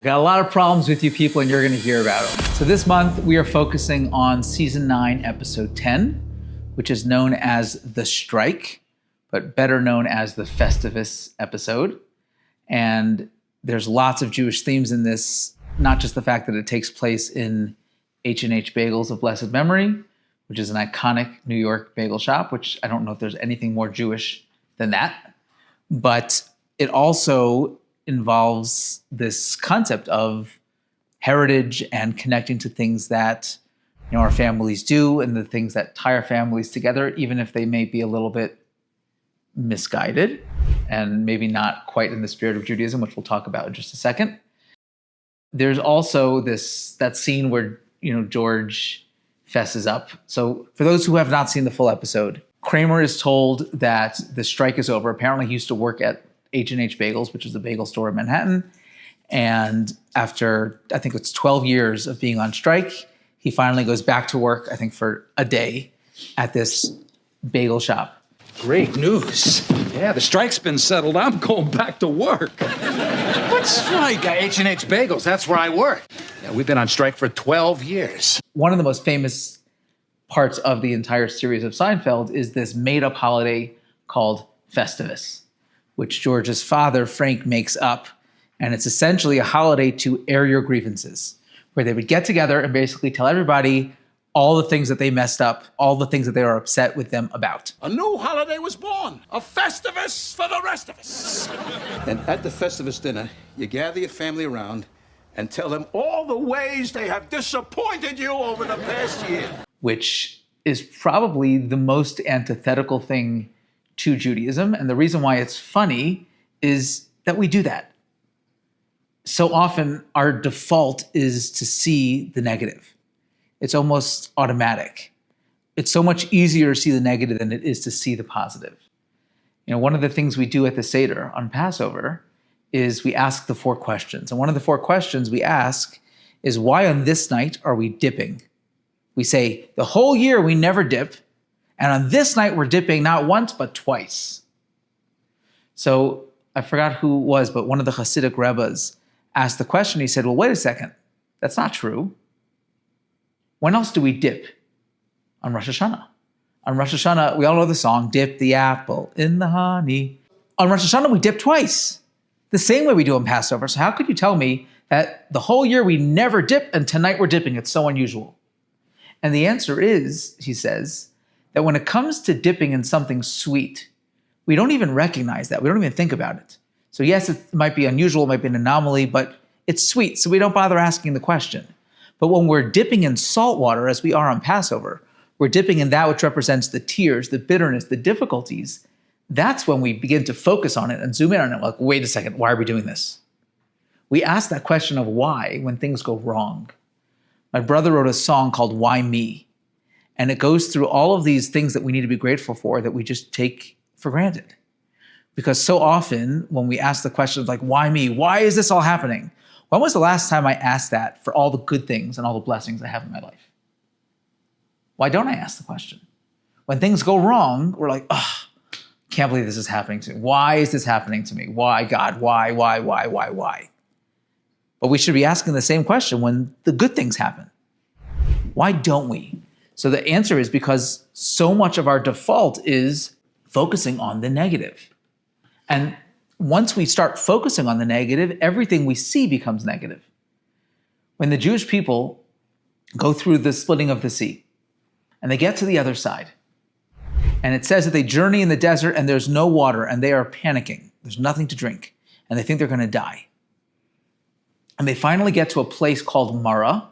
Got a lot of problems with you people, and you're going to hear about them. So this month, we are focusing on season 9, episode 10, which is known as The Strike, but better known as the Festivus episode. And there's lots of Jewish themes in this, not just the fact that it takes place in H&H Bagels of blessed memory, which is an iconic New York bagel shop, which I don't know if there's anything more Jewish than that. But it also involves this concept of heritage and connecting to things that our families do and the things that tie our families together, even if they may be a little bit misguided and maybe not quite in the spirit of Judaism, which we'll talk about in just a second. There's also that scene where George fesses up. So for those who have not seen the full episode, Kramer is told that the strike is over. Apparently he used to work at H&H Bagels, which is a bagel store in Manhattan. And after, I think it's 12 years of being on strike, he finally goes back to work, I think for a day, at this bagel shop. Great news. Yeah, the strike's been settled. I'm going back to work. What strike? H&H Bagels, that's where I work. Yeah, we've been on strike for 12 years. One of the most famous parts of the entire series of Seinfeld is this made-up holiday called Festivus, which George's father, Frank, makes up. And it's essentially a holiday to air your grievances, where they would get together and basically tell everybody all the things that they messed up, all the things that they were upset with them about. A new holiday was born, a Festivus for the rest of us. And at the Festivus dinner, you gather your family around and tell them all the ways they have disappointed you over the past year. Which is probably the most antithetical thing to Judaism. And the reason why it's funny is that we do that. So often our default is to see the negative. It's almost automatic. It's so much easier to see the negative than it is to see the positive. One of the things we do at the Seder on Passover is we ask the 4 questions. And one of the 4 questions we ask is, why on this night are we dipping? We say, the whole year we never dip. And on this night, we're dipping not once, but twice. So I forgot who it was, but one of the Hasidic Rebbes asked the question. He said, well, wait a second. That's not true. When else do we dip? On Rosh Hashanah. On Rosh Hashanah, we all know the song, dip the apple in the honey. On Rosh Hashanah, we dip twice, the same way we do on Passover. So how could you tell me that the whole year we never dip and tonight we're dipping? It's so unusual. And the answer is, he says, that when it comes to dipping in something sweet, we don't even recognize that. We don't even think about it. So yes, it might be unusual, it might be an anomaly, but it's sweet, so we don't bother asking the question. But when we're dipping in salt water, as we are on Passover, we're dipping in that which represents the tears, the bitterness, the difficulties. That's when we begin to focus on it and zoom in on it. Like, wait a second, why are we doing this? We ask that question of why when things go wrong. My brother wrote a song called Why Me? And it goes through all of these things that we need to be grateful for that we just take for granted. Because so often when we ask the questions like, why me? Why is this all happening? When was the last time I asked that for all the good things and all the blessings I have in my life? Why don't I ask the question? When things go wrong, we're like, oh, can't believe this is happening to me. Why is this happening to me? Why, God? Why? But we should be asking the same question when the good things happen. Why don't we? So the answer is because so much of our default is focusing on the negative. And once we start focusing on the negative, everything we see becomes negative. When the Jewish people go through the splitting of the sea and they get to the other side, and it says that they journey in the desert and there's no water and they are panicking. There's nothing to drink and they think they're going to die. And they finally get to a place called Marah.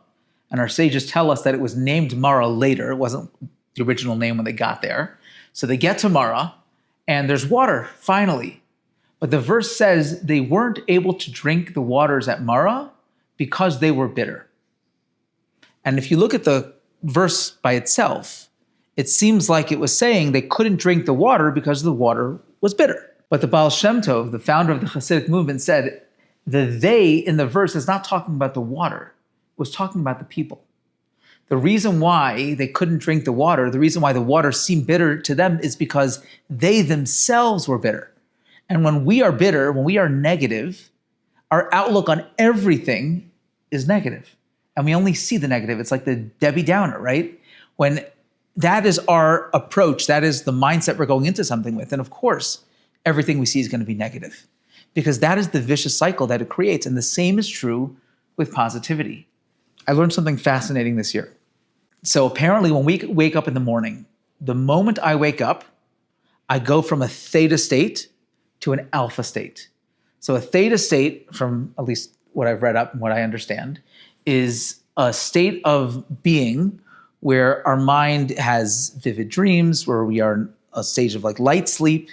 And our sages tell us that it was named Marah later. It wasn't the original name when they got there. So they get to Marah, and there's water, finally. But the verse says they weren't able to drink the waters at Marah because they were bitter. And if you look at the verse by itself, it seems like it was saying they couldn't drink the water because the water was bitter. But the Baal Shem Tov, the founder of the Hasidic movement, said the they in the verse is not talking about the water. Was talking about the people. The reason why they couldn't drink the water, the reason why the water seemed bitter to them is because they themselves were bitter. And when we are bitter, when we are negative, our outlook on everything is negative. And we only see the negative. It's like the Debbie Downer, right? When that is our approach, that is the mindset we're going into something with. And of course, everything we see is going to be negative because that is the vicious cycle that it creates. And the same is true with positivity. I learned something fascinating this year. So apparently when we wake up in the morning, the moment I wake up, I go from a theta state to an alpha state. So a theta state, from at least what I've read up and what I understand, is a state of being where our mind has vivid dreams, where we are in a stage of like light sleep.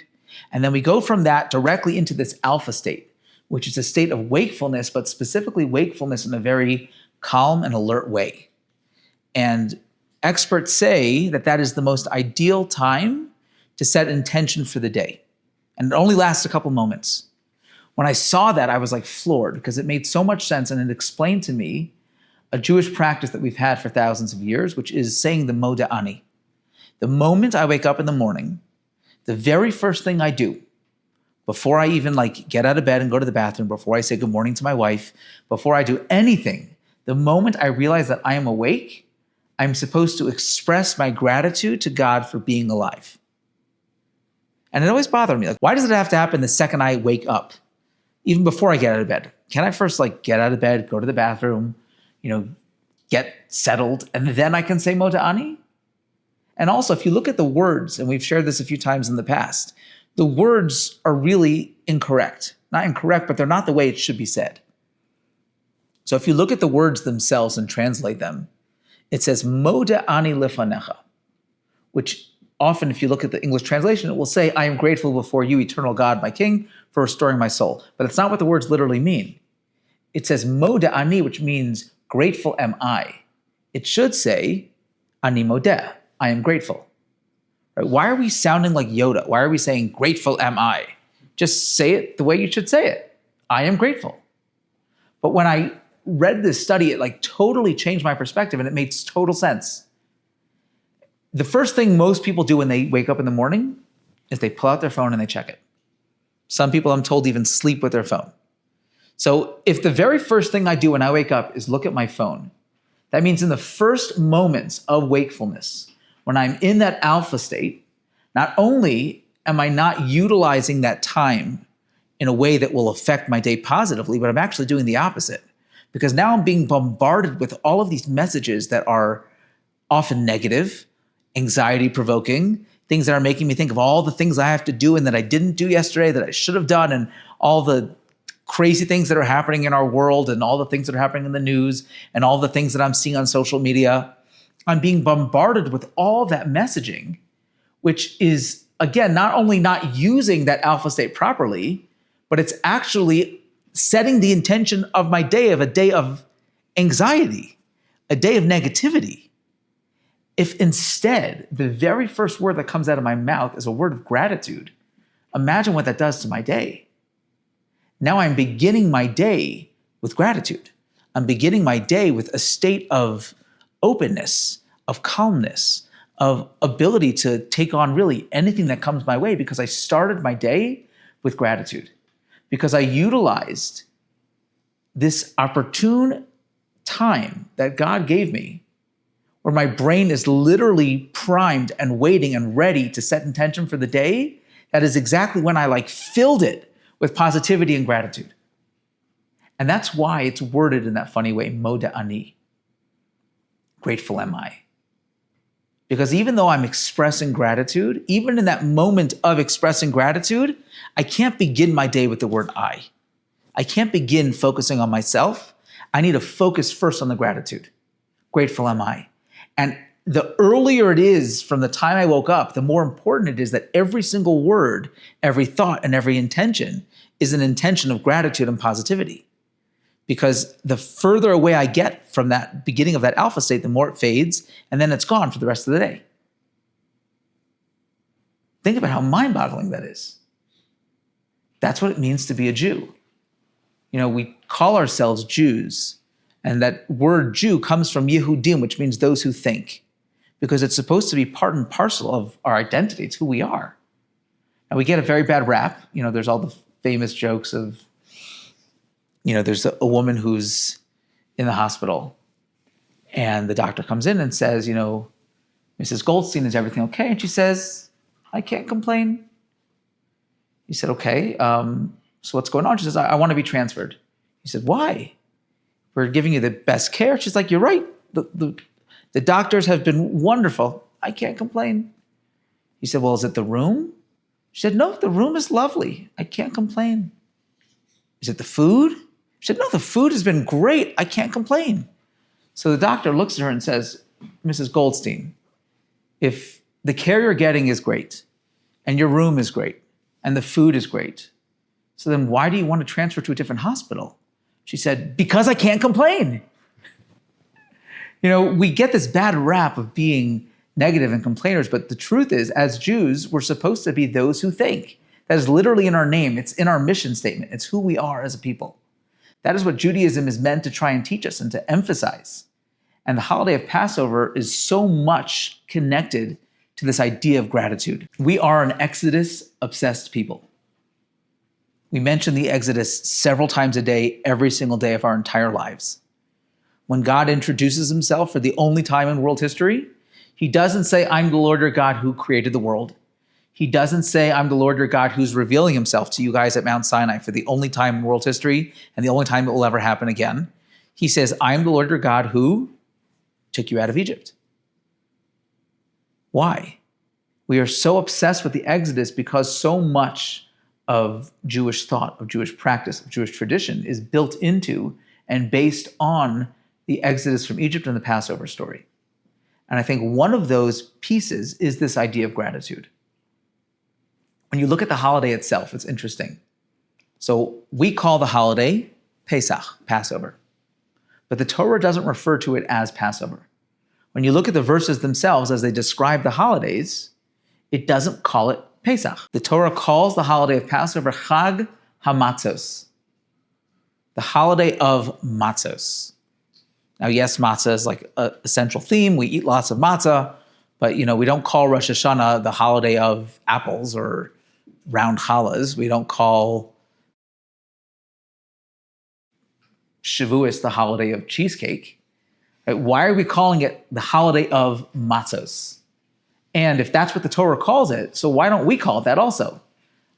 And then we go from that directly into this alpha state, which is a state of wakefulness, but specifically wakefulness in a very calm and alert way. And experts say that that is the most ideal time to set intention for the day. And it only lasts a couple moments. When I saw that, I was like floored because it made so much sense and it explained to me a Jewish practice that we've had for thousands of years, which is saying the Moda Ani. The moment I wake up in the morning, the very first thing I do, before I even like get out of bed and go to the bathroom, before I say good morning to my wife, before I do anything, the moment I realize that I am awake, I'm supposed to express my gratitude to God for being alive. And it always bothered me. Like, why does it have to happen the second I wake up? Even before I get out of bed? Can I first like get out of bed, go to the bathroom, get settled, and then I can say Moda Ani? And also, if you look at the words, and we've shared this a few times in the past, the words are really incorrect. Not incorrect, but they're not the way it should be said. So if you look at the words themselves and translate them, it says Moda Ani Lefanecha, which often, if you look at the English translation, it will say, I am grateful before you, eternal God, my King, for restoring my soul. But it's not what the words literally mean. It says Moda Ani, which means grateful am I. It should say Ani Modeh, I am grateful. Right? Why are we sounding like Yoda? Why are we saying grateful am I? Just say it the way you should say it. I am grateful. But when I read this study, it like totally changed my perspective and it makes total sense. The first thing most people do when they wake up in the morning is they pull out their phone and they check it. Some people, I'm told, even sleep with their phone. So if the very first thing I do when I wake up is look at my phone, that means in the first moments of wakefulness, when I'm in that alpha state, not only am I not utilizing that time in a way that will affect my day positively, but I'm actually doing the opposite. Because now I'm being bombarded with all of these messages that are often negative, anxiety-provoking, things that are making me think of all the things I have to do and that I didn't do yesterday that I should have done, and all the crazy things that are happening in our world and all the things that are happening in the news and all the things that I'm seeing on social media. I'm being bombarded with all that messaging, which is, again, not only not using that alpha state properly, but it's actually setting the intention of my day of a day of anxiety, a day of negativity. If instead the very first word that comes out of my mouth is a word of gratitude, imagine what that does to my day. Now I'm beginning my day with gratitude. I'm beginning my day with a state of openness, of calmness, of ability to take on really anything that comes my way because I started my day with gratitude, because I utilized this opportune time that God gave me where my brain is literally primed and waiting and ready to set intention for the day. That is exactly when I filled it with positivity and gratitude. And that's why it's worded in that funny way, Moda Ani. Grateful am I. Because even though I'm expressing gratitude, even in that moment of expressing gratitude, I can't begin my day with the word I. I can't begin focusing on myself. I need to focus first on the gratitude. Grateful am I. And the earlier it is from the time I woke up, the more important it is that every single word, every thought, and every intention is an intention of gratitude and positivity. Because the further away I get from that beginning of that alpha state, the more it fades, and then it's gone for the rest of the day. Think about how mind-boggling that is. That's what it means to be a Jew. We call ourselves Jews, and that word Jew comes from Yehudim, which means those who think, because it's supposed to be part and parcel of our identity. It's who we are. And we get a very bad rap. There's all the famous jokes of there's a woman who's in the hospital, and the doctor comes in and says, Mrs. Goldstein, is everything okay? And she says, I can't complain. He said, okay, so what's going on? She says, I want to be transferred. He said, why? We're giving you the best care. She's like, you're right. The doctors have been wonderful. I can't complain. He said, well, is it the room? She said, no, the room is lovely. I can't complain. Is it the food? She said, no, the food has been great. I can't complain. So the doctor looks at her and says, Mrs. Goldstein, if the care you're getting is great, and your room is great, and the food is great, so then why do you want to transfer to a different hospital? She said, because I can't complain. We get this bad rap of being negative and complainers, but the truth is, as Jews, we're supposed to be those who think. That is literally in our name. It's in our mission statement. It's who we are as a people. That is what Judaism is meant to try and teach us and to emphasize. And the holiday of Passover is so much connected to this idea of gratitude. We are an Exodus-obsessed people. We mention the Exodus several times a day, every single day of our entire lives. When God introduces himself for the only time in world history, he doesn't say, I'm the Lord your God who created the world. He doesn't say, I'm the Lord your God who's revealing himself to you guys at Mount Sinai for the only time in world history and the only time it will ever happen again. He says, I'm the Lord your God who took you out of Egypt. Why? We are so obsessed with the Exodus because so much of Jewish thought, of Jewish practice, of Jewish tradition is built into and based on the Exodus from Egypt and the Passover story. And I think one of those pieces is this idea of gratitude. When you look at the holiday itself, it's interesting. So we call the holiday Pesach, Passover. But the Torah doesn't refer to it as Passover. When you look at the verses themselves as they describe the holidays, it doesn't call it Pesach. The Torah calls the holiday of Passover Chag HaMatzos, the holiday of matzos. Now, yes, matzah is like a central theme. We eat lots of matzah, but we don't call Rosh Hashanah the holiday of apples or round challahs. We don't call Shavuos the holiday of cheesecake. Right? Why are we calling it the holiday of matzos? And if that's what the Torah calls it, so why don't we call it that also?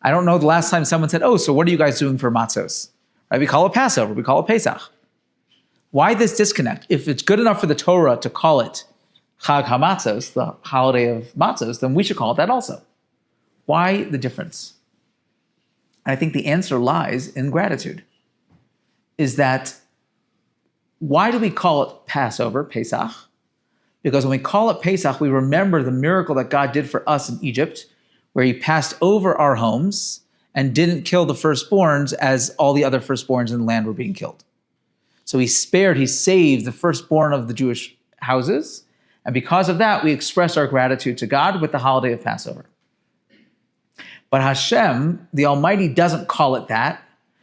I don't know the last time someone said, so what are you guys doing for matzos? Right? We call it Passover. We call it Pesach. Why this disconnect? If it's good enough for the Torah to call it Chag HaMatzos, the holiday of matzos, then we should call it that also. Why the difference? And I think the answer lies in gratitude. Is that why do we call it Passover, Pesach? Because when we call it Pesach, we remember the miracle that God did for us in Egypt, where he passed over our homes and didn't kill the firstborns as all the other firstborns in the land were being killed. So he saved the firstborn of the Jewish houses. And because of that, we express our gratitude to God with the holiday of Passover. But Hashem, the Almighty, doesn't call it that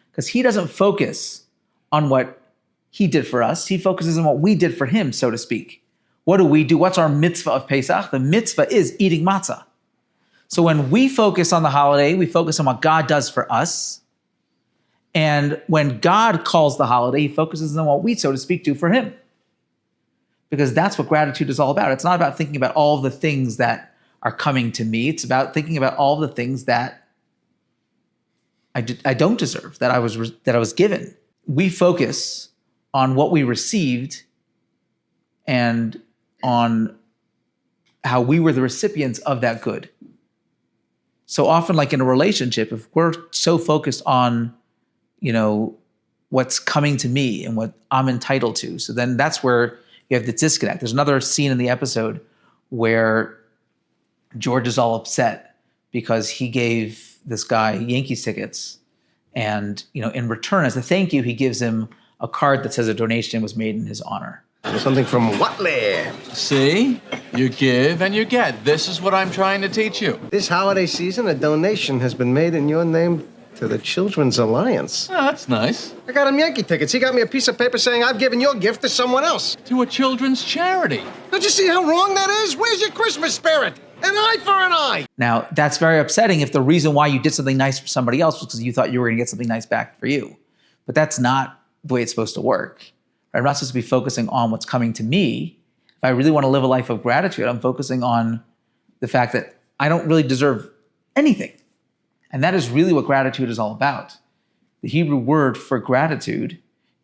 because he doesn't focus on what he did for us. He focuses on what we did for him, so to speak. What do we do? What's our mitzvah of Pesach? The mitzvah is eating matzah. So when we focus on the holiday, we focus on what God does for us. And when God calls the holiday, he focuses on what we, so to speak, do for him. Because that's what gratitude is all about. It's not about thinking about all the things that are coming to me. It's about thinking about all the things that I don't deserve, that I was given. We focus on what we received and on how we were the recipients of that good. So often, like in a relationship, if we're so focused on what's coming to me and what I'm entitled to. So then that's where you have the disconnect. There's another scene in the episode where George is all upset because he gave this guy Yankees tickets. And, in return, as a thank you, he gives him a card that says a donation was made in his honor. Something from what land? See? You give and you get. This is what I'm trying to teach you. This holiday season, a donation has been made in your name to the Children's Alliance. Oh, that's nice. I got him Yankee tickets. He got me a piece of paper saying I've given your gift to someone else. To a children's charity. Don't you see how wrong that is? Where's your Christmas spirit? An eye for an eye. Now, that's very upsetting if the reason why you did something nice for somebody else was because you thought you were going to get something nice back for you. But that's not the way it's supposed to work. I'm not supposed to be focusing on what's coming to me. If I really want to live a life of gratitude, I'm focusing on the fact that I don't really deserve anything. And that is really what gratitude is all about. The Hebrew word for gratitude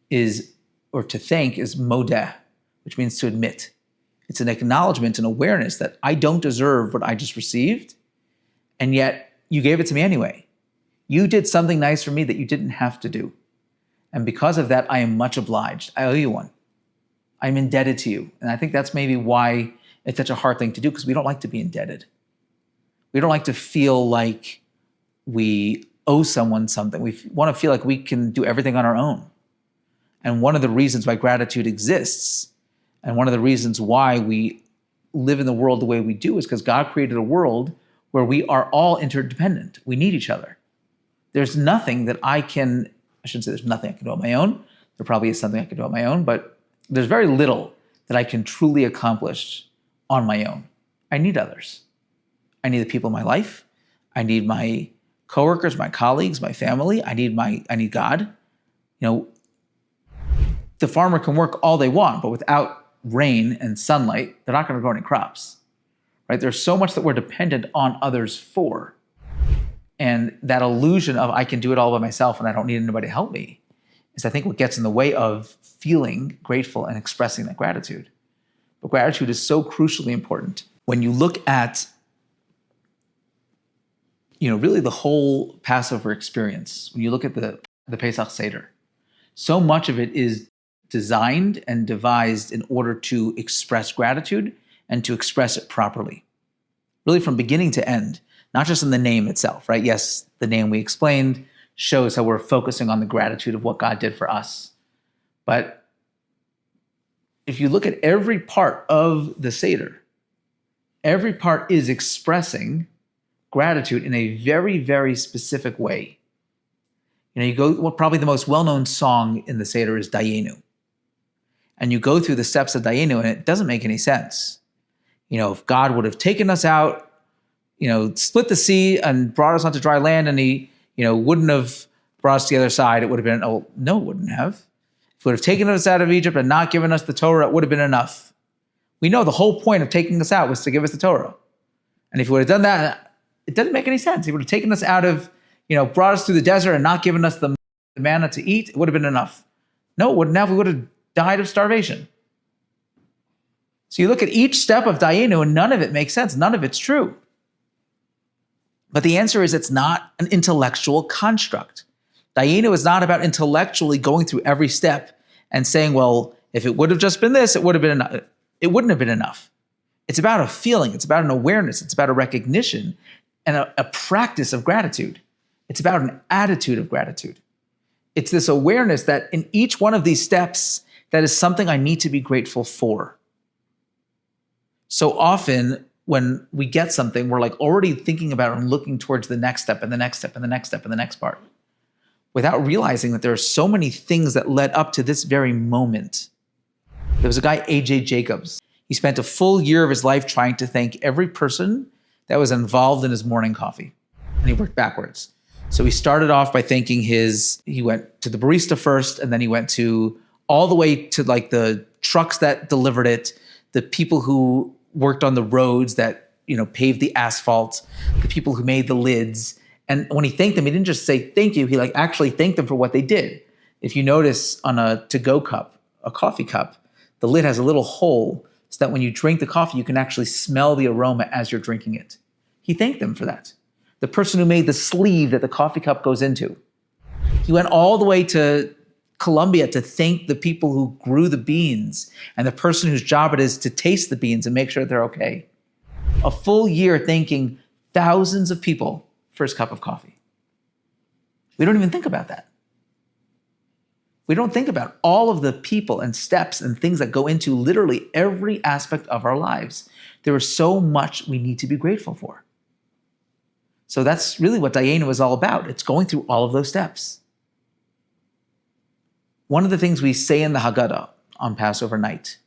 is, or to thank, is modeh, which means to admit. It's an acknowledgement and awareness that I don't deserve what I just received, and yet you gave it to me anyway. You did something nice for me that you didn't have to do. And because of that, I am much obliged. I owe you one. I'm indebted to you. And I think that's maybe why it's such a hard thing to do, because we don't like to be indebted. We don't like to feel like we owe someone something. We want to feel like we can do everything on our own. And one of the reasons why gratitude exists, and one of the reasons why we live in the world the way we do, is because God created a world where we are all interdependent. We need each other. There's nothing that I shouldn't say there's nothing I can do on my own. There probably is something I can do on my own, but there's very little that I can truly accomplish on my own. I need others. I need the people in my life. I need my coworkers, my colleagues, my family. I need God. The farmer can work all they want, but without rain and sunlight, they're not going to grow any crops. Right? There's so much that we're dependent on others for. And that illusion of I can do it all by myself and I don't need anybody to help me is, I think, what gets in the way of feeling grateful and expressing that gratitude. But gratitude is so crucially important. When you look at, really the whole Passover experience, when you look at the Pesach Seder, so much of it is designed and devised in order to express gratitude and to express it properly. Really from beginning to end. Not just in the name itself, right? Yes, the name we explained shows how we're focusing on the gratitude of what God did for us. But if you look at every part of the Seder, every part is expressing gratitude in a very, very specific way. Probably the most well-known song in the Seder is Dayenu. And you go through the steps of Dayenu and it doesn't make any sense. If God would have taken us out, split the sea and brought us onto dry land, and he, wouldn't have brought us to the other side, it would have been, no, it wouldn't have. If he would have taken us out of Egypt and not given us the Torah, it would have been enough. We know the whole point of taking us out was to give us the Torah. And if he would have done that, it doesn't make any sense. He would have taken us out of, brought us through the desert and not given us the manna to eat, it would have been enough. No, it wouldn't have. We would have died of starvation. So you look at each step of Dayenu and none of it makes sense. None of it's true. But the answer is, it's not an intellectual construct. Dayenu is not about intellectually going through every step and saying, well, if it would have just been this, it would have been enough. It wouldn't have been enough. It's about a feeling. It's about an awareness. It's about a recognition and a practice of gratitude. It's about an attitude of gratitude. It's this awareness that in each one of these steps, that is something I need to be grateful for. So often, when we get something, we're like already thinking about and looking towards the next step and the next step and the next step and the next part, without realizing that there are so many things that led up to this very moment. There was a guy, A.J. Jacobs. He spent a full year of his life trying to thank every person that was involved in his morning coffee. And he worked backwards. So he started off by thanking he went to the barista first, and then he went to all the way to like the trucks that delivered it, the people who worked on the roads that, paved the asphalt, the people who made the lids. And when he thanked them, he didn't just say thank you, he actually thanked them for what they did. If you notice on a to-go cup, a coffee cup, the lid has a little hole so that when you drink the coffee, you can actually smell the aroma as you're drinking it. He thanked them for that. The person who made the sleeve that the coffee cup goes into. He went all the way to Colombia to thank the people who grew the beans and the person whose job it is to taste the beans and make sure they're okay. A full year thanking thousands of people for his cup of coffee. We don't even think about that. We don't think about all of the people and steps and things that go into literally every aspect of our lives. There is so much we need to be grateful for. So that's really what Dayenu is all about. It's going through all of those steps. One of the things we say in the Haggadah on Passover night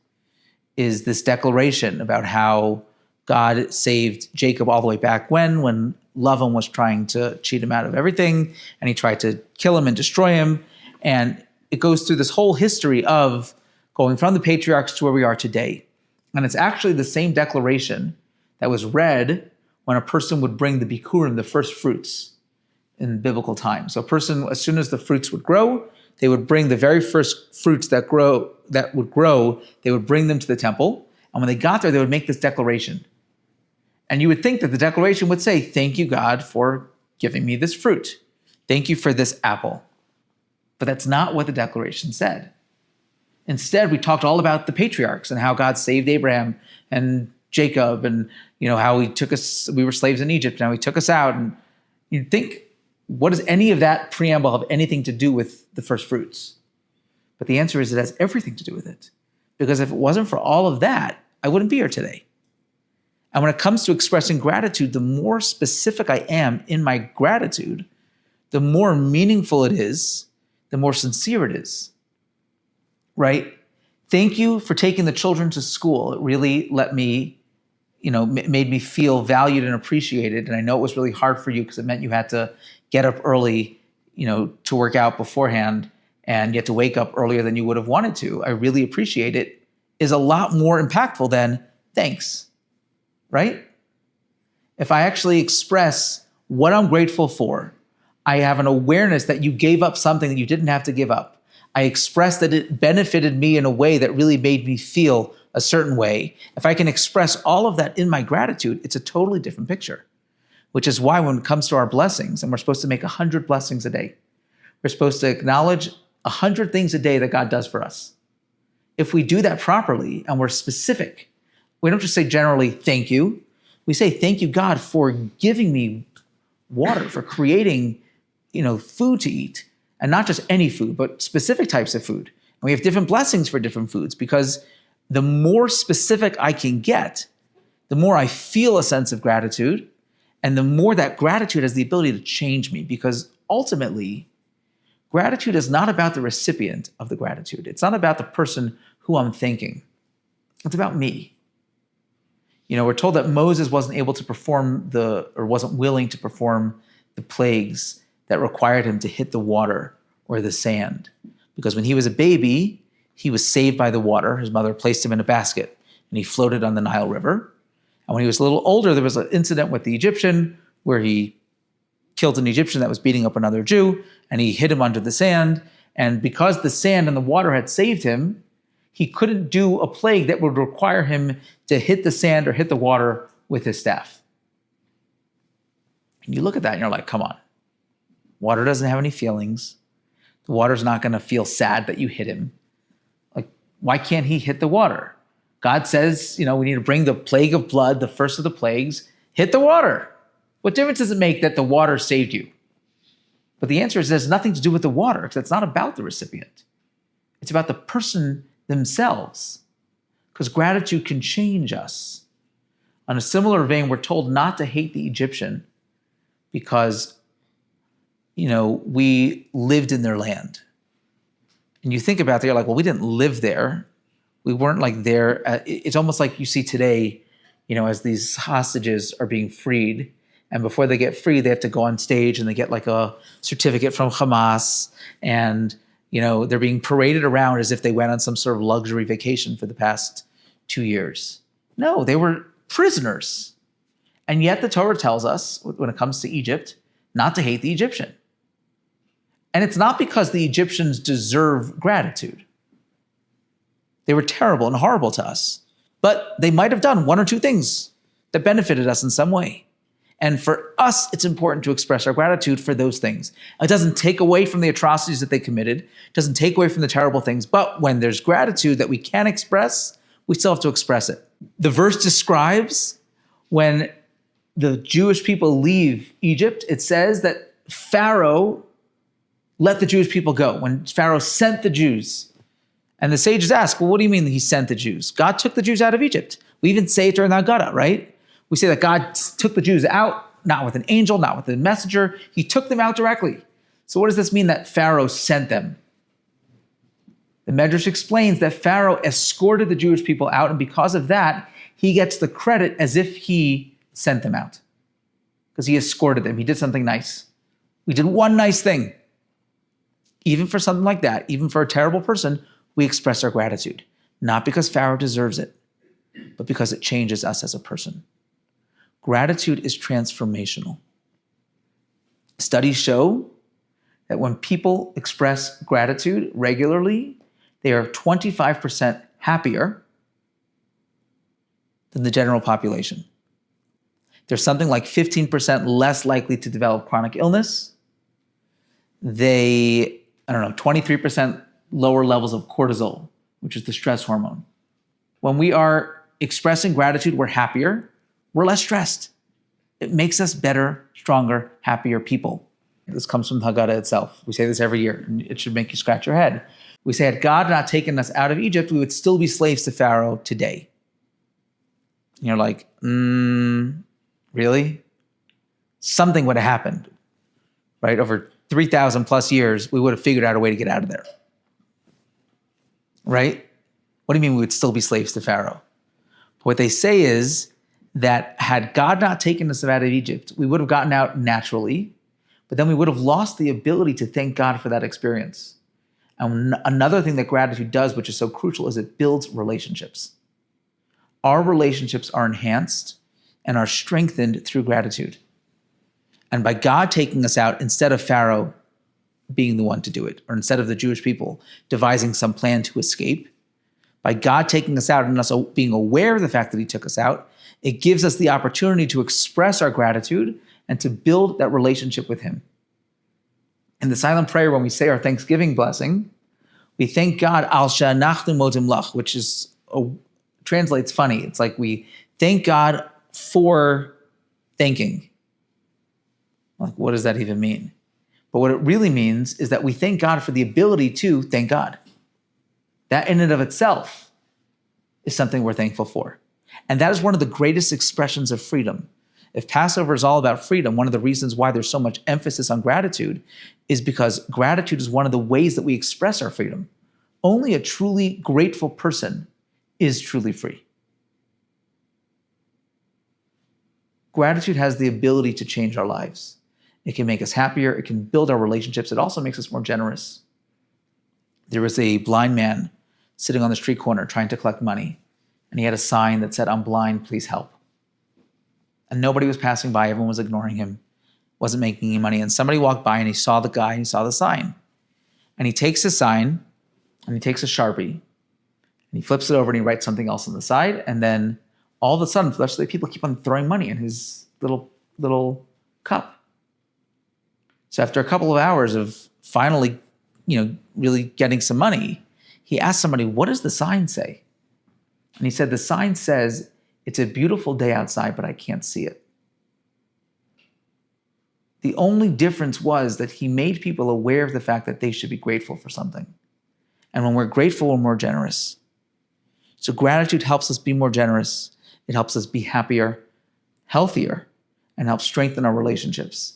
is this declaration about how God saved Jacob all the way back when Lavan was trying to cheat him out of everything, and he tried to kill him and destroy him. And it goes through this whole history of going from the patriarchs to where we are today. And it's actually the same declaration that was read when a person would bring the bikurim, the first fruits, in biblical times. So a person, as soon as the fruits would grow, they would bring the very first fruits that would grow, they would bring them to the temple. And when they got there, they would make this declaration. And you would think that the declaration would say, thank you, God, for giving me this fruit. Thank you for this apple. But that's not what the declaration said. Instead, we talked all about the patriarchs and how God saved Abraham and Jacob, and how he took us, we were slaves in Egypt, and how he took us out. And you'd think, what does any of that preamble have anything to do with the first fruits? But the answer is it has everything to do with it. Because if it wasn't for all of that, I wouldn't be here today. And when it comes to expressing gratitude, the more specific I am in my gratitude, the more meaningful it is, the more sincere it is, right? Thank you for taking the children to school. It really let me, made me feel valued and appreciated. And I know it was really hard for you because it meant you had to get up early, to work out beforehand, and you had to wake up earlier than you would have wanted to. I really appreciate it is a lot more impactful than thanks, right? If I actually express what I'm grateful for, I have an awareness that you gave up something that you didn't have to give up. I express that it benefited me in a way that really made me feel a certain way. If I can express all of that in my gratitude, it's a totally different picture, which is why when it comes to our blessings, and we're supposed to make 100 blessings a day, we're supposed to acknowledge 100 things a day that God does for us. If we do that properly and we're specific, we don't just say generally, thank you. We say, thank you, God, for giving me water, for creating, food to eat. And not just any food, but specific types of food. And we have different blessings for different foods, because the more specific I can get, the more I feel a sense of gratitude, and the more that gratitude has the ability to change me, because ultimately, gratitude is not about the recipient of the gratitude. It's not about the person who I'm thanking. It's about me. We're told that Moses wasn't able to wasn't willing to perform the plagues that required him to hit the water or the sand. Because when he was a baby, he was saved by the water. His mother placed him in a basket, and he floated on the Nile River. And when he was a little older, there was an incident with the Egyptian where he killed an Egyptian that was beating up another Jew, and he hid him under the sand. And because the sand and the water had saved him, he couldn't do a plague that would require him to hit the sand or hit the water with his staff. And you look at that and you're like, come on. Water doesn't have any feelings. The water's not going to feel sad that you hit him. Like, why can't he hit the water? God says, we need to bring the plague of blood, the first of the plagues, hit the water. What difference does it make that the water saved you? But the answer is it has nothing to do with the water, because it's not about the recipient. It's about the person themselves, because gratitude can change us. On a similar vein, we're told not to hate the Egyptian because we lived in their land. And you think about that, you're like, well, we didn't live there. We weren't like there. It's almost like you see today, as these hostages are being freed. And before they get free, they have to go on stage and they get like a certificate from Hamas. And, they're being paraded around as if they went on some sort of luxury vacation for the past 2 years. No, they were prisoners. And yet the Torah tells us, when it comes to Egypt, not to hate the Egyptian. And it's not because the Egyptians deserve gratitude. They were terrible and horrible to us, but they might have done one or two things that benefited us in some way. And for us, it's important to express our gratitude for those things. It doesn't take away from the atrocities that they committed. It doesn't take away from the terrible things. But when there's gratitude that we can express, we still have to express it. The verse describes when the Jewish people leave Egypt, it says that Pharaoh let the Jewish people go. When Pharaoh sent the Jews, and the sages ask, well, what do you mean that he sent the Jews? God took the Jews out of Egypt. We even say it during the Haggadah, right? We say that God took the Jews out, not with an angel, not with a messenger. He took them out directly. So what does this mean that Pharaoh sent them? The Medrash explains that Pharaoh escorted the Jewish people out, and because of that, he gets the credit as if he sent them out, because he escorted them. He did something nice. We did one nice thing. even for something like that, even for a terrible person, we express our gratitude. Not because Pharaoh deserves it, but because it changes us as a person. Gratitude is transformational. Studies show that when people express gratitude regularly, they are 25% happier than the general population. They're something like 15% less likely to develop chronic illness. They, 23% lower levels of cortisol, which is the stress hormone. When we are expressing gratitude, we're happier, we're less stressed. It makes us better, stronger, happier people. This comes from Haggadah itself. We say this every year, and it should make you scratch your head. We say, had God not taken us out of Egypt, we would still be slaves to Pharaoh today. And you're like, really? Something would have happened, right? Over 3,000 plus years, we would have figured out a way to get out of there, right? What do you mean we would still be slaves to Pharaoh? What they say is that had God not taken us out of Egypt, we would have gotten out naturally, but then we would have lost the ability to thank God for that experience. And another thing that gratitude does, which is so crucial, is it builds relationships. Our relationships are enhanced and are strengthened through gratitude. And by God taking us out, instead of Pharaoh being the one to do it, or instead of the Jewish people devising some plan to escape, by God taking us out and us being aware of the fact that he took us out, it gives us the opportunity to express our gratitude and to build that relationship with him. In the silent prayer, when we say our Thanksgiving blessing, we thank God al she'anachnu modim lach, which is translates funny. It's like we thank God for thanking. Like, what does that even mean? But what it really means is that we thank God for the ability to thank God. That in and of itself is something we're thankful for. And that is one of the greatest expressions of freedom. If Passover is all about freedom, one of the reasons why there's so much emphasis on gratitude is because gratitude is one of the ways that we express our freedom. Only a truly grateful person is truly free. Gratitude has the ability to change our lives. It can make us happier. It can build our relationships. It also makes us more generous. There was a blind man sitting on the street corner trying to collect money, and he had a sign that said, "I'm blind, please help." And nobody was passing by. Everyone was ignoring him, wasn't making any money. And somebody walked by and he saw the guy and he saw the sign. And he takes his sign and he takes a Sharpie and he flips it over and he writes something else on the side. And then all of a sudden, people keep on throwing money in his little cup. So after a couple of hours of finally, really getting some money, he asked somebody, "What does the sign say?" And he said, "The sign says, it's a beautiful day outside, but I can't see it." The only difference was that he made people aware of the fact that they should be grateful for something. And when we're grateful, we're more generous. So gratitude helps us be more generous. It helps us be happier, healthier, and helps strengthen our relationships.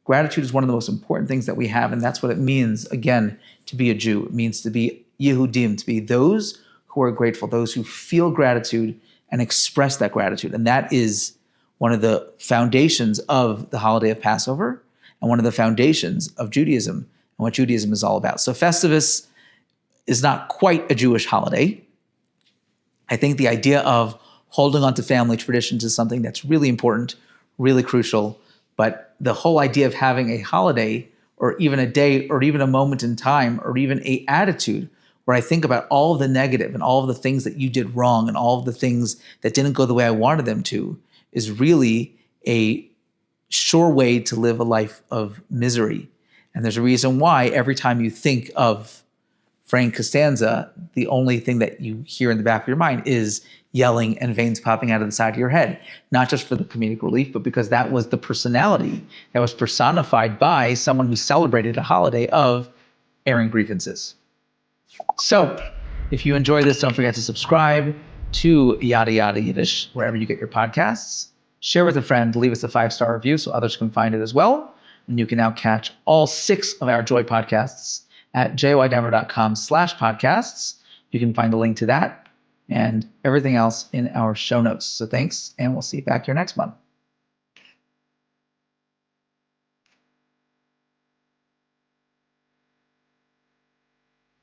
Gratitude is one of the most important things that we have, and that's what it means, again, to be a Jew. It means to be Yehudim, to be those who are grateful, those who feel gratitude and express that gratitude. And that is one of the foundations of the holiday of Passover and one of the foundations of Judaism and what Judaism is all about. So Festivus is not quite a Jewish holiday. I think the idea of holding on to family traditions is something that's really important, really crucial. But the whole idea of having a holiday or even a day or even a moment in time or even an attitude where I think about all of the negative and all of the things that you did wrong and all of the things that didn't go the way I wanted them to is really a sure way to live a life of misery. And there's a reason why every time you think of Frank Costanza, the only thing that you hear in the back of your mind is yelling and veins popping out of the side of your head. Not just for the comedic relief, but because that was the personality that was personified by someone who celebrated a holiday of airing grievances. So, if you enjoy this, don't forget to subscribe to Yada Yada Yiddish, wherever you get your podcasts. Share with a friend, leave us a 5-star review so others can find it as well. And you can now catch all 6 of our Joy podcasts at joydenver.com/podcasts. You can find a link to that and everything else in our show notes. So thanks, and we'll see you back here next month.